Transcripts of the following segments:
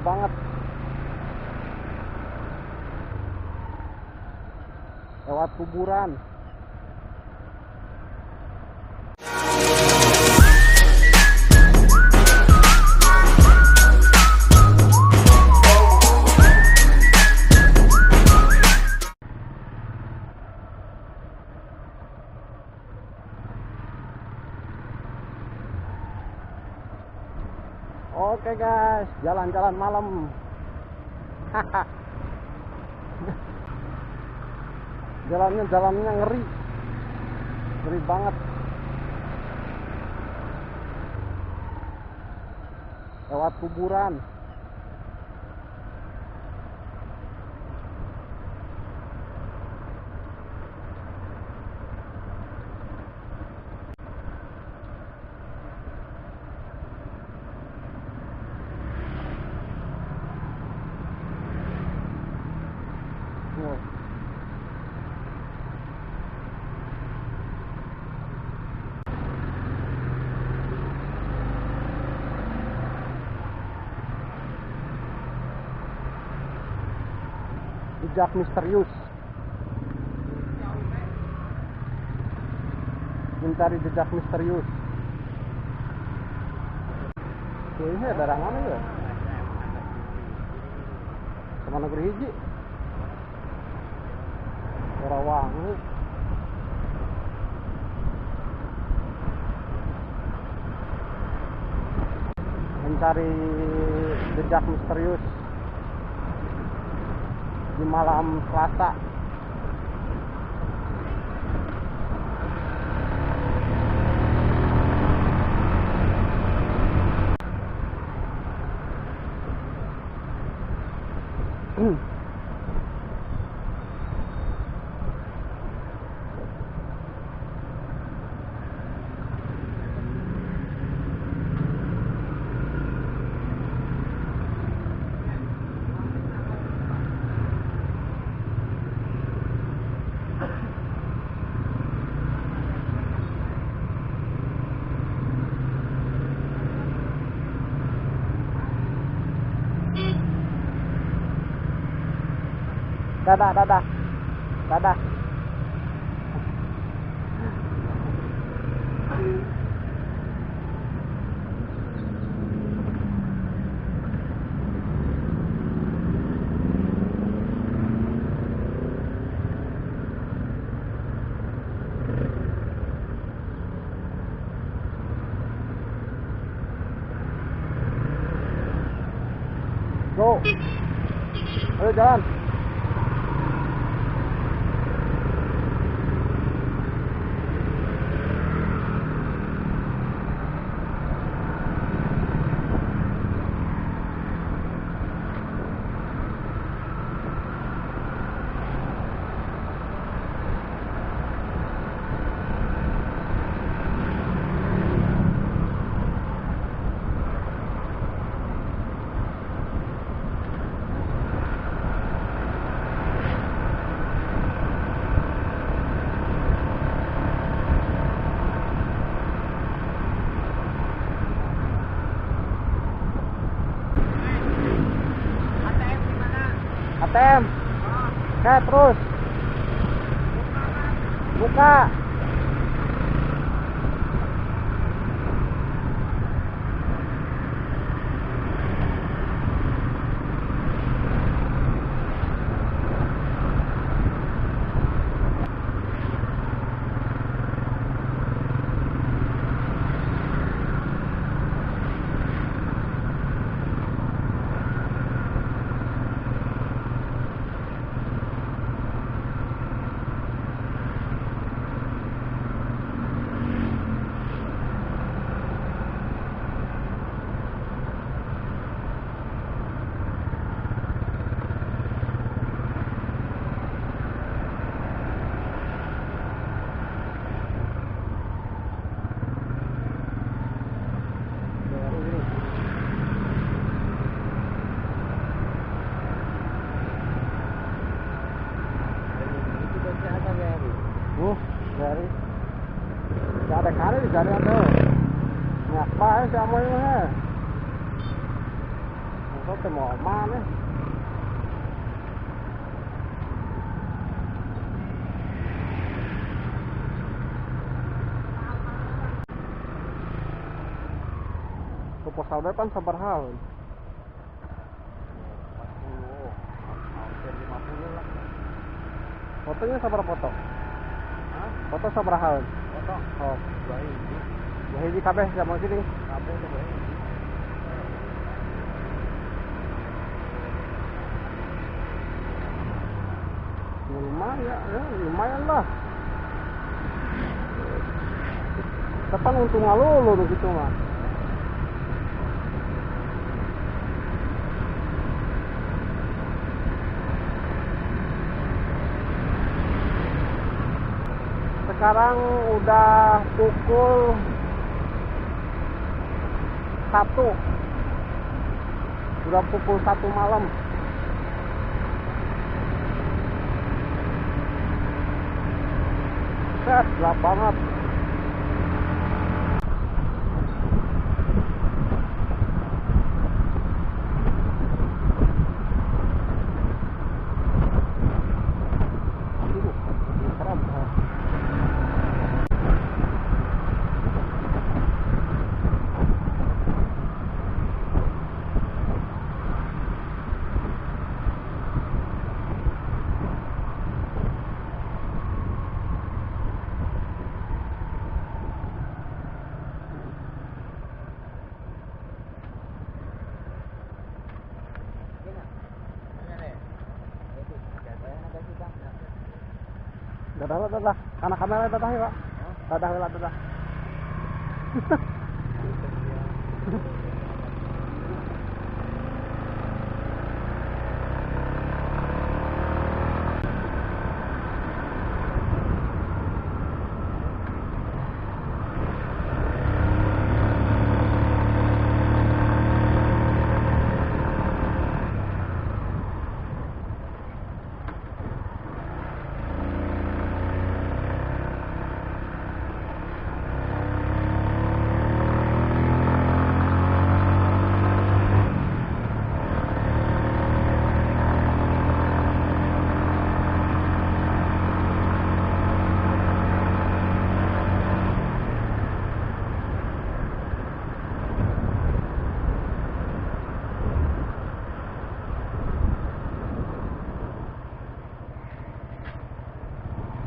banget. Lewat kuburan. Oke guys, jalan-jalan malam. Jalannya ngeri banget. Lewat kuburan. Wow. Jejak misterius. Mencari jejak misterius. Ini daerah mana ya? Sama negeri hiji. Rawangi. Mencari jejak misterius di malam Selasa. Dadah. Go. Ayo jalan. ATM. Oke, terus buka. Dari nggak ada kali di jalan tuh. Ngapa sih amoy mah? Rute mau mana? Proposal depan sabaraha? 40, hampir 50 lah. Fotonya sabaraha foto? Hah? Foto sabaraha? Foto? Oh, Dua hiji. hiji kabeh sama sini. Kabeh teh dua hiji. Lumayan, ya, lumayan lah. Depan untung ngalulu gitu mah. Sekarang udah pukul 1. Udah pukul 1 malam. Set, gelap banget. Aduh, serem. Dadah. Karena kamera dadah ya, Pak. Dadah.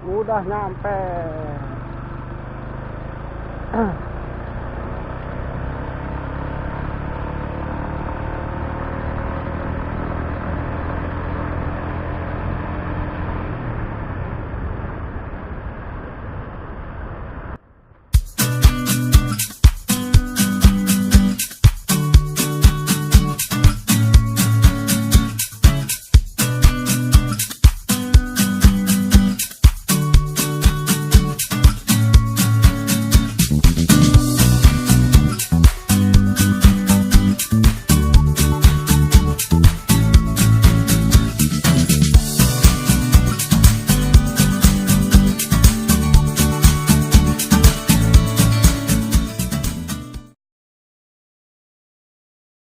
Udah nyampe.